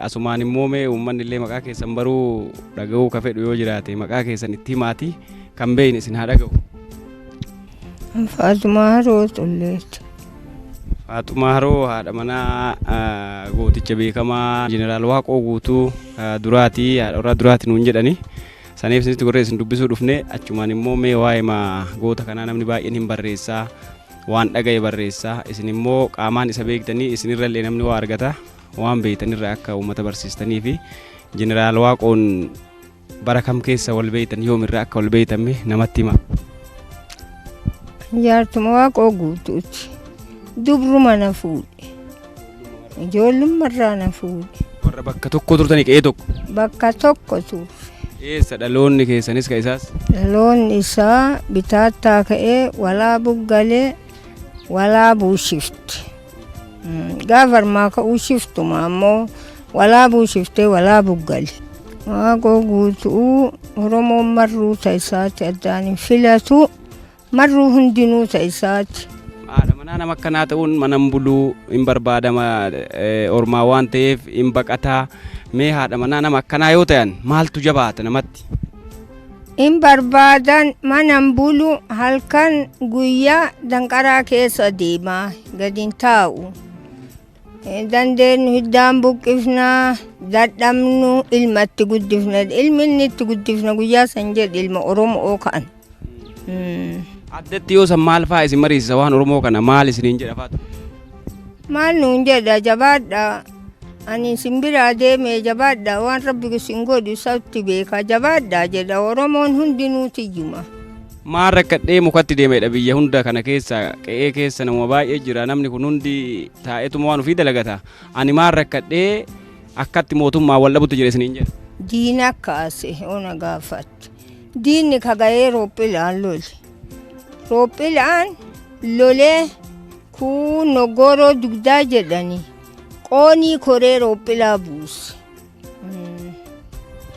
Asumaan immoo mee uummanni illee maqaa keessan baruu dhaga'uu ka fedhu yoo jiraate maqaa keessan itti himaati kan beeyne isin haa dhaga'u. Faatumaa Haroo Xulleeti. Faatumaa Haroo haadha manaa gooticha beekamaa Jeneraal Waaqoo Guutuu duraati haadha warraa duraati nuun jedhani. Saniif isinitti gorree isin dubbisuu dhufne achumaan immoo mee waa'ee goota kanaa namni baay'een hin barreessaa waan dhaga'e barreessaa isin immoo qaamaan isa beektanii isinirrallee namni waa argata waan beektanirra akka uummata barsiistanii fi Jeneraal Waaqoon bara kam keessa wal beektan yoomirraa akka wal beektame namatti hima. Jaartuma Waaqoo Guutuuti. Dubruma na fuudhe. Ijoollummarraa na fuudhe. Warra bakka tokko turtanii qe'ee tokko? Bakka tokko turre. Eessa dhaloonni keessanis ka isaas? Dhaloonni isaa bitaattaa ka'ee Walaabuu galee Walaabuu shifte. Gaafa armaa ka'uu shiftuma ammoo Walaabuu shiftee Walaabuu gale. Waaqoo Guutuu Oromoon marruu ta'isaati addaan hin filatu. Marruu hundinuu ta'isaati. Haadha manaa nama akkanaa ta'uun manan buluu hin barbaadama ormaa waan ta'eef hin baqataa. Mee haadha manaa nama akkanaa yoo ta'an maaltu jabaata namatti? Hin barbaadan manan bulu halkan guyyaa danqaraa keessa deemaa gadi taa'u. Dandeenyu hiddaan buqqifnaa dadhabnu ilmatti guddifna ilmi inni itti guddifna guyyaa san jedhe ilma Oromoo ka'an. Addatti yoo san maal fa'aa isin mariisisa waan Oromoo kana maal isiniin jedha faatu? Maal nuun jedha jabaadha. Ani simbiraa deemee jabaadha waan rabbi isin godhu isatti beeka jabaadha jedha Oromoon hundinuu tiyyuma. Maal rakkadhee mukatti deemedha biyya hunda kana keessa qe'ee keessa nama baay'ee jira namni kun hundi taa'eetuma waan ofii dalagata. Ani maal rakkadhee akkatti mootummaa wal dhabutti jira isiniin jedha? Diina kaase ona gaafatti. Diinni kagayee roophilaan lole. Roophilaan lolee kun noggoroo dugdaa jedhani. Qoonii koree roopilaa buuse.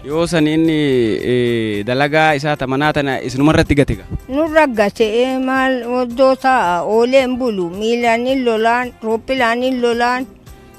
Yoo san inni dalagaa isaa tamanaa tana isinumarratti gate? Nurra gate maal oddoo ta'a ooleen bulu miilaan hin lolaan rooppilaan hin lolaan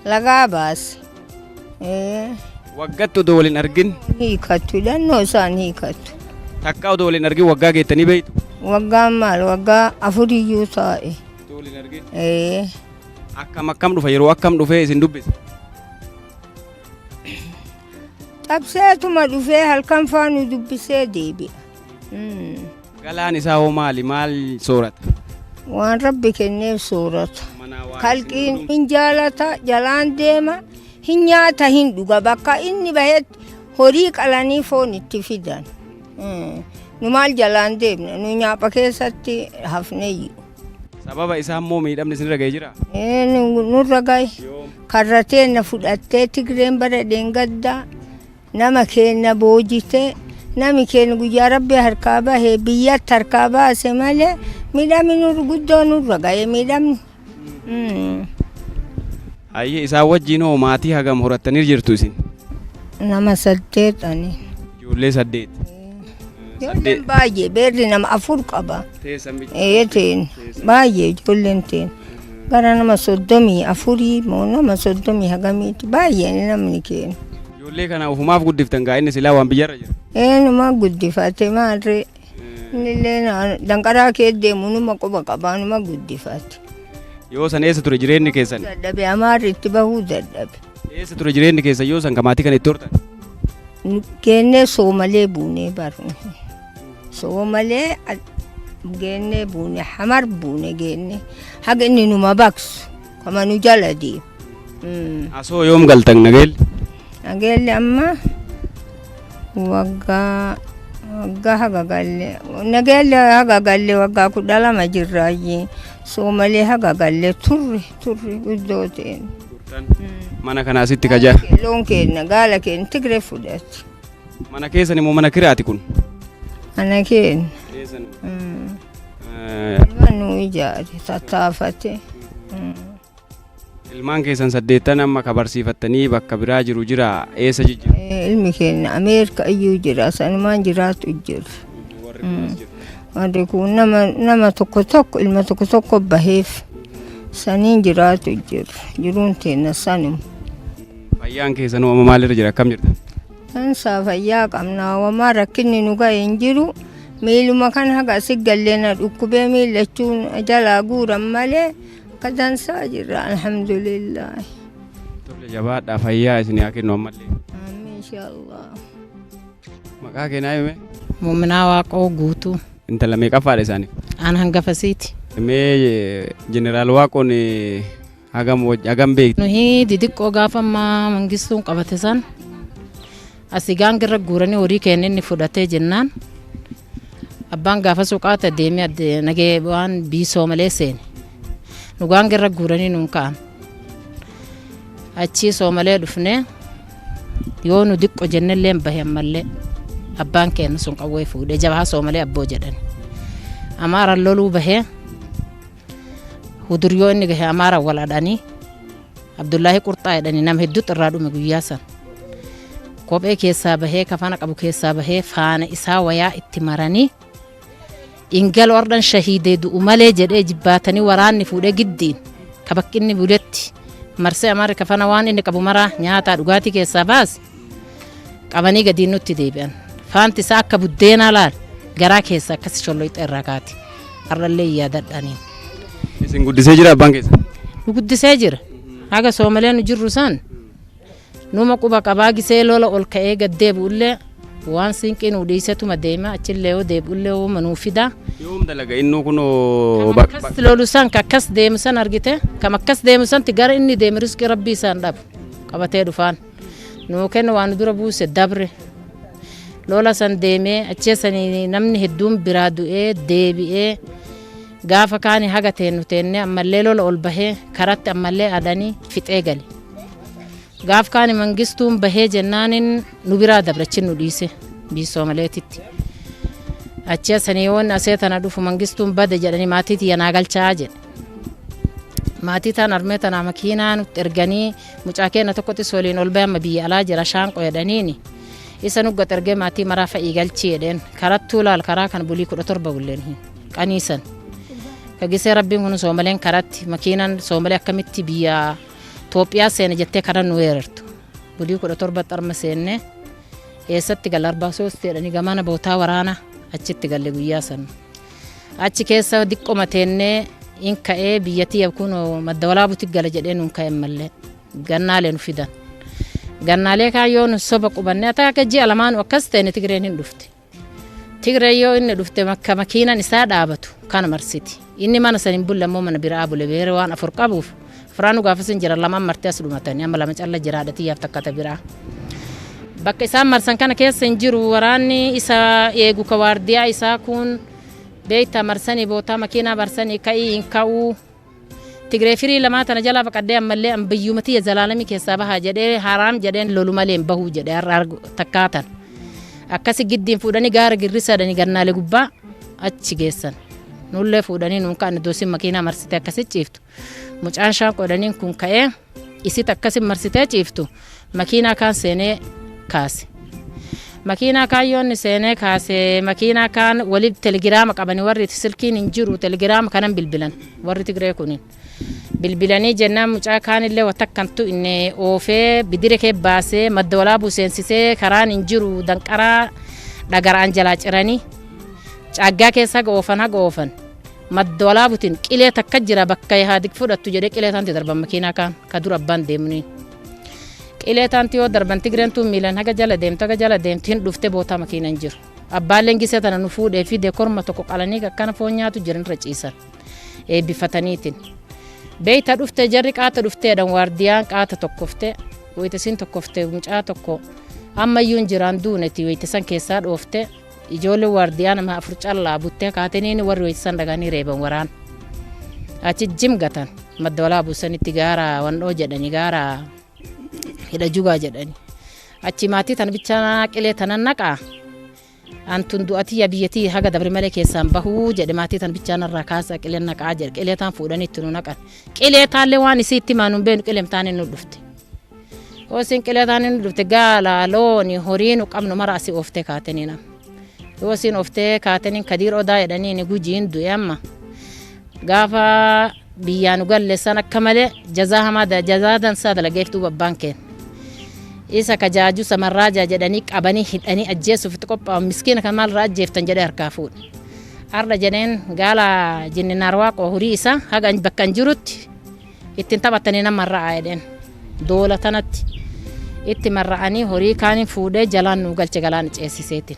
lagaa baase. Waggaatti odoo waliin argin? Hiikattu hidhannoo isaan hiikattu. Takka odoo waliin argin waggaa geettanii beeytu? Waggaan maal waggaa afuriyyuu taa'e. Odoo waliin argin? Akkam dhufa yeroo akkam dhufee isin dubbise? Xabseetuma dhufee halkan faanu dubbisee deebi'a. Galaan isaa hoo maali? Maal soorata? Waan rabbi kenneef soorata. Kalqiin hin jaalata jalaan deema hin nyaata hin dhuga bakka inni bahetti horii qalanii foon itti fidan. Nu maal jalaan deemna nu nyaapha keessatti hafneeyyu. Sababa isaa immoo miidhamni isinirra ga'ee jira? Nurra ga'e. Karrateen na fudhattee Tigreen bara deengaddaa nama keenya boojite nami keenya guyyaa rabbi harkaa bahee biyyatti harkaa baase malee miidhamni guddoo nurra ga'e miidhamni. Ayyee isaa wajjin hoo maatii hagam horattanii jirtu isin? Nama 8 ani. Ijoollee 8? Ijoolleen baay'ee beerri nama 4 qaba. Teen baay'ee ijoolleen teen gara nama 34 moo nama 30 hagamiiti baay'ee namni keenya. Ijoollee kana ofumaaf guddiftan gaa inni silaa waan biyyarra jira? Numa guddifate maarree innillee danqaraa kee deemu numa quba qabaa numa guddifate. Yoo san eessa ture jireenyi keessan? Dadhabe amaarri itti bahuu dadhabe. Eessa ture jireenyi keessan yoo san kamaatii kan itti hortan? Geennee Soomalee buunee barne. Soomalee geennee buune hamar buune geenne haga inni numa baksu kama nu jala deemu. Asoo yoom galtan Nageelli? Nageelli amma waggaa haga galle Nageelli haga galle waggaa 12 jirraayyee Soomalee haga galle turre guddoo ta'een. Mana kana asitti kajaa? Loon keenya gaala keenya Tigree fudhate. Mana keessan immoo mana kiraati kun? Mana keenya. Ilma nu ijaare tattaafate. Ilmaan keessan 8 amma ka barsiifattanii bakka biraa jiru jira eessa jijjiiru? Ilmi keenya Ameerika iyyuu jira sanumaan jiraatu jiru. Warri kun nama tokko ilma tokko baheef saniin jiraatu jiru jiruun teenya sanuma. Fayyaan keessan amma maalirra jira akkam jirta? Tansa fayyaa qabna wama rakkinni nu ga'e hin jiru. Miiluma kan haga si galleena dhukkubee miillachuun jalaa guuran malee akka dansaa jirra alhamdulillah. Tole jabaadhaa fayyaa isin haa kennu ammallee. Amiin inshaallah. Maqaa keenyaa hime? Muuminaa Waaqoo Guutuu. Intala meeqaffaadha isaaniif? Aan hangafasiiti. Mee jeneraal Waaqoon hagam beekti? Nuyi didiqqoo gaafa ammaa mangistuun qabate san asii gaangirra guuranii horii keenya inni fudhatee jennaan abbaan gaafa suuqaata deemee nagee waan biisoo malee seene nu gaangirra guuranii nuun ka'an achii soomalee dhufnee yoo nu diqqo jennellee hin bahe ammallee abbaan keenya sun qawwee fuudhee jabaa soomalee abboo jedhani amaaran loluu bahee huduriyoo inni gahe amaaran wal adhanii Abdullaahi Qurxaa jedhanii nama hedduutu irraa dhume guyyaa san kophee keessaa bahee kafana qabu keessaa bahee faana isaa wayaa itti maranii ingal ordan shahiidee du'u malee jedhee jibbaatanii waraanni fuudhee giddiin kabakkinni buletti marsee amaari kafana waan inni qabu maraa nyaataa dhugaatii keessaa baase qabanii gadiin nutti deebi'an faanti isaa akka buddeenaa laal garaa keessa akkas sholloyxa irraa kaati har'allee yaadadhaniin. Isin guddisee jira abbaan keessa? Nu guddisee jira haga soomalee nu jirru san numa quba qabaa gisee lola ol ka'ee gaddeebu'ullee waan siinqii nu dhiisetuma deema achillee yoo deebi'ullee yoo manuu fida. Yoom dalaga innuu kunoo akkas lolu san ka akkas deemu san argite kam akkas deemu santi gara inni deemu riskii rabbii isaan dhabu qabatee dhufaan nuu kenna waan dura buuse dabre lola san deemee acheessanii namni hedduun biraa du'ee deebi'ee gaafa kaani haga teennu teenne ammallee lola ol bahee karatti ammallee adanii fixee gale gaaf kaani mangistuun bahee jennaanin nu biraa dabrachin nu dhiise biisoo maleetitti acheessanii yoon aseetana dhufu mangistuun bade jedhanii maatii tiyyanaa galchaa jedhe maatii taan armee tanaa makiinaa nutti erganii mucaa keenya tokkotti soliin ol bahama biyya alaa jira shaanqo jedhaniini isa nuggat ergee maatii maraa fa'ii galchii jedheen karattuu laal karaa kan bulii 17 bulleen qaniisan kagisee rabbiin kun soomaleen karatti makiinan soomalee akkamitti biyya Itoophiyaa seene jettee karaa nu weerartu bulii 17 xarma seenne eessatti gal 43 jedhanii gamana bootaa waraana achitti galle guyyaa san achi keessa diqqoma teennee in ka'ee biyyattii yabkuun madda walaabutti gala jedhee nuun ka'e mallee gannaalee nu fidan gannaalee kaayyoo nu soba qubannee ata akka ji'a lamaan akkas ta'e Tigreen hin dhufte Tigreen yoo inni dhufte makka makiinan isaa dhaabatu kana marsiti inni mana san hin bulle ammoo mana biraa bule beere waan afur qabuuf firaanu gaafasin jira lamaan martee as dhumatanii amma lama calla jiraadhatii yaaf takkata biraa bakka isaan marsan kana keessa hin jiru waraanni isa eegu ka waardiyaa isaa kun beeyta marsanii bootaa makiinaa marsanii ka'ii hin ka'uu Tigree firii lamaa tana jalaa baqadee ammallee ambiyyumatii zalaalamii keessaa bahaa jedhee haraam jedheen lolu malee hin bahuu jedhee har'a takkaatan akkasi giddiin fuudhanii gaara girrisadanii gannaalee gubbaa achi geessan nullee fuudhanii nuun ka'an doosin makiinaa marsitee akkasi ciiftu mucaan shaanqoo jedhaniin kun ka'ee isit akkasi marsitee ciiftu makiinaa kaan seenee kaase makiinaa kaayyoonni seenee kaase makiinaa kaan waliin telegiraama qabanii warri silkiin hin jiru telegiraama kanan bilbilan warri Tigree kunin bilbilanii jennaan mucaa kaanillee watakkantu inni oofee bidire kee baasee madda walaabuu seensisee karaan hin jiru danqaraa dhagaraan jalaa ciranii caaggaa keessa haga oofan madda walaabutiin qilee takka jira bakka yaadik fudhattu jedhee qilee taanti darban makiinaa kaan ka dura abbaan deemuni qilee taanti yoo darban Tigreen tuun miilan haga jala deemtu hin dhufte bootaa makiina hin jiru abbaalleen gisee tana nu fuudhee fi deekorma tokko qalanii akkana foon nyaatu jiran irra ciisan eebbifataniitiin beeyta dhufte jarri qaata dhufteedhan waardiyaan qaata tokkofte wayitasiin tokkofte mucaa tokko ammayyuu hin jiraan duuneti wayitasan keessaa dhoofte ijoollee waardiyaan nama afur callaa buttee kaataniin warri wayitasan dhaganii reeban waraan achi jimgatan madda walaabuu sanitti gaara wandhoo jedhanii gaara hidha jugaa jedhanii achi maatii tan bichaa qilee tanan naqaa antun du'atii biyyatii haga dabre malee keessaan bahuu jedhe maatii tan bichaa narraa kaasa qilee naqaa jedhe qilee tan fuudhanii itti nu naqan qilee taallee waan isii itti maanuun beenu qileem taanii nu dhufte osin qilee taanii nu dhufte gaala looni horii nu qabnu mara asii ooftee kaataniina osin ooftee kaataniin kadiir odaa jedhanii gujiin du'e amma gaafa biyyaan galle san akka malee jazaa hamaa jazaa dansaa dalageeftuu babbaan keen isa kajaaju samarraa jedhanii qabanii hidhanii ajjeesuuf itti qophaa'u miskiina kan maal irraa ajjeeftan jedhee harkaa fuudhe. Arda jedheen gaala jinninaa Waaqoo horii isa haga bakka hin jirutti ittiin taphatanii nama marra'a jedheen doola tanatti itti marra'anii horii kaaniin fuudhee jalaan nu galche galaana ceesiseetiin.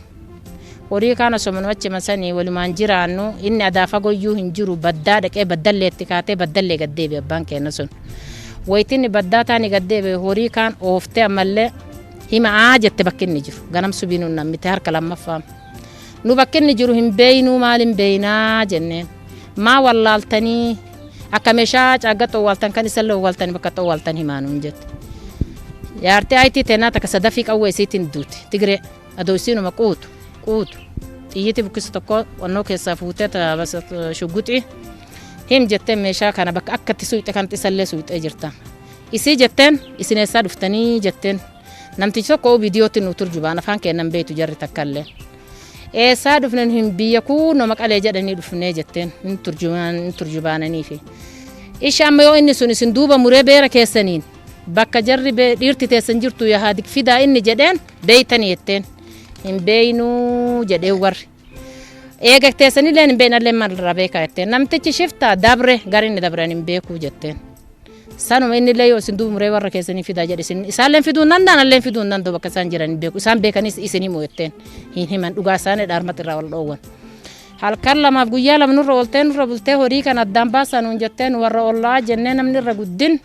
Horii kaan osoo achi masanii walumaan jiraannu inni adaafa goyyuu hin jiru baddaa dhaqee baddalleetti kaatee baddallee gaddeebi abbaan keenya sun. Wayitini baddaa taani gaddeebi horii kaan ooftee ammallee himaa jette bakki inni jiru ganam subiinuun nammite harka lammaffaa. Nu bakki inni jiru hin beeynuu maal hin beeynaa jenneen maa wallaaltanii akka meeshaa caagga xowwaaltan kan isallee owwaaltanii bakka xowwaaltan himaanuun jette. Yaartee ayitii teenaa takka sadafii qawwee isiitiin duuti Tigree adoo isiinuma quutu. Xiyyiti bukkisa tokko wannoo keessaa fuutee shugguxii him jettee meeshaa kana bakka akkatti suyxe kan isallee suyxee jirta. Isii jetteen isin eessaa dhuftanii jetteen namtichi tokko viidiyootti nu turjubaan afaan kennan beetu jarri takkallee. Eessaa dhufnen hin biyya kuunoo maqalee jedhanii dhufnee jetteen hin turjubaananiifi. Ishi amma yoo inni sun isin duuba muree beera keessaniin bakka jarri dhiirti teessan jirtu yahaadik fidaa inni jedheen beeytanii jetteen. Hin beeynuu jedhee warri. Eega teessanillee hin beeynallee maalirraa beekaa jetteen namtichi shiftaa dabre garinni dabran hin beekuu jetteen. Sanuma innillee yoo isin duuba muree warra keessanii fidaa jedhe isaalleen fiduu nandaan alleen fiduu nandoo bakka isaan jiran hin beeku isaan beekanis isin himu jetteen hin himan dhugaa isaanii dhaarmatti irraa wal dhoowwan. Halkan lamaaf guyyaa lama nurra ooltee nurra bultee horii kan addaan baasan nuun jetteen warra ollaa jennee namni irra guddin.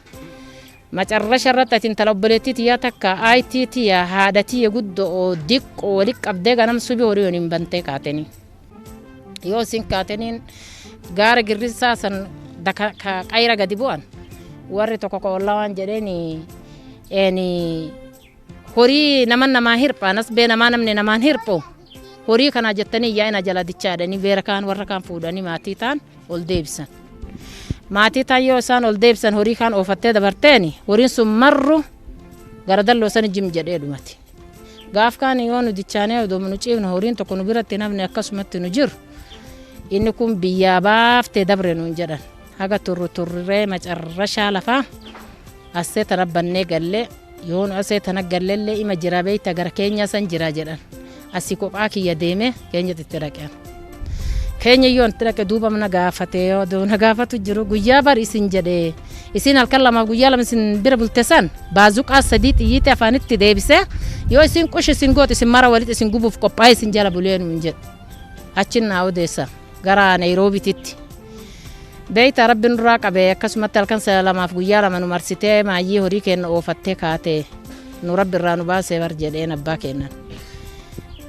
Macarrasha irratti ati intala obboleettii tiyyaa takka aayitii tiyyaa haadha tiyya guddoo diqqoo walitti qabdee ganam subii horii waliin bantee kaatanii. Yoo isin kaataniin gaara girrisaa san qayra gadi bu'an warri tokko qollaa waan jedheeni horii namaa hirphaan as bee namni namaan hirphu horii kana jettanii yaa'ina jala dichaadhanii veera kaan warra kaan fuudhanii maatii ta'an ol deebisan. Maatii taayoo isaan ol deebisan horii kaan oofattee dabarteeni horiin sun marru gara dalloo san jim jedhee dhumati. Gaaf kaan yoo nu dichaanee odoo nu ciifnu horiin tokko nu biratti namni akkasumatti nu jiru inni kun biyyaa baaftee dabre nuun jedhan haga turree macarrashaa lafaa asee tana bannee gallee yoo nu asee tana galleellee ima jira beeyta gara keenya san jira jedhan asii kophaa kiyya deemee keenya itti dhaqeen. Keenya yoo itti dhaqe duuba mana gaafatee yoo na gaafatu jiru guyyaa bari isin jedhee isin halkan lamaaf guyyaa lama isin bira bulte san baazuqaa sadii xiyyiitii afaanitti deebisee yoo isin qush isin goot isin mara walitti isin gubuuf qophaa'e isin jala bulee nuun jedhe achin naa odeessa gara Nairoobiitti. Beeyta rabbi nurraa qabee akkasumatti halkan lamaaf guyyaa lama nu marsitee maayyii horii kenna oofattee kaatee nu rabbi irraa nu baasee bar jedheen abbaa kennan.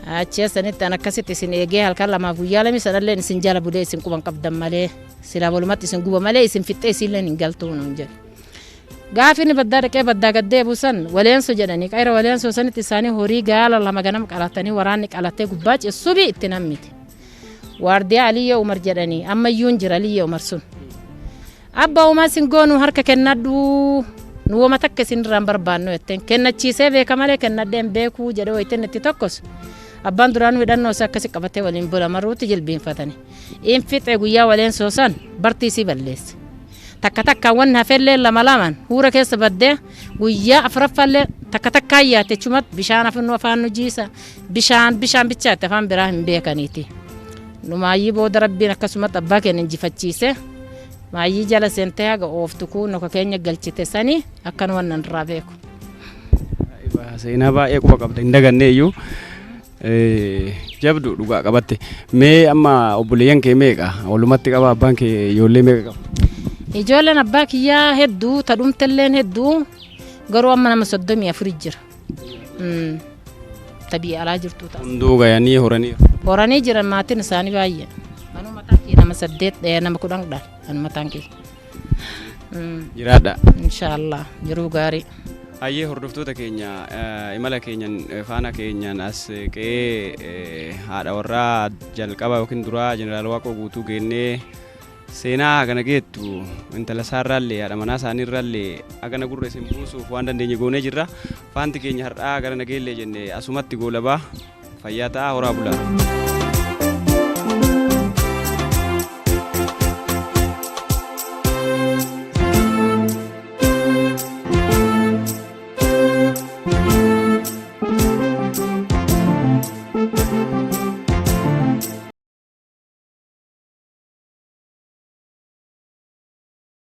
Achiasanitti an akkasitti isin eegee halkan lamaaf guyyaa lama sanallee isin jala bulee isin quban qabdan malee sila walumatti isin guba malee isin fixxee isinlee hin galtuu nuun jedhe. Gaafini baddaa dhaqee baddaa gaddee buusan waleenso jedhanii qayra waleenso sanitti isaanii horii gaala lama ganam qalatanii waraanni qalatee gubbaa ceessubii itti nammiti. Waardiyaa Aliyya Umar jedhanii ammayyuun jira Aliyya Umar sun. Abba Umar sin goonu harka kennadhu nu wama takka isin irraan barbaannu jetteen kennachiisee beeka malee kennadheen beekuu jedhe wayiten itti tokkos. Abbaan duraan hidhannoo isaa akkasi qabatee waliin bula marruutti jilbiinfatani. In fixee guyyaa waleenso san bartiisii balleesse. Takka wanni hafellee lama huura keessa baddee guyyaa afuraffallee takka yaate chumat bishaan afinnu afaan nu jiisa bishaan bichaatti afaan biraa hin beekaniiti. Nu maayyii booda rabbiin akkasumatti abbaa keenya injifachiise maayyii jala seentee haga ooftu kun akka keenya galchite sanii akkan wannan irraa beeku. Seenaa baay'ee quba qabda hin dagannee iyyuu jabdu dhugaa qabatte mee amma obboleeyyan kee meeqa walumatti qaba abbaan kee ijoollee meeqa qaba? Ijoolleen abbaa kiyyaa hedduu tadhumtelleen hedduu garuu amma nama 34 jira. Tabii alaa jirtu ta'a. Hunduu gayanii horanii jiran maatiin isaanii baay'ee. Manuu mataan kee nama 8 nama 10 dha kan mataan kee. Jiraadha. Inshaallah jiruu gaarii. Ayyee hordoftoota keenya imala keenyan faana keenyan as qe'ee haadha warraa jalqaba yookiin duraa jeneraal Waaqoo guutuu geennee seenaa hagana geettu intala isaarraallee haadha manaa isaaniirraallee hagana gurra isin buusuuf waan dandeenye goonee jirra. Faanti keenya har'aa gara nageellee jenne asumatti goolabaa fayyaa ta'aa horaa bulaa.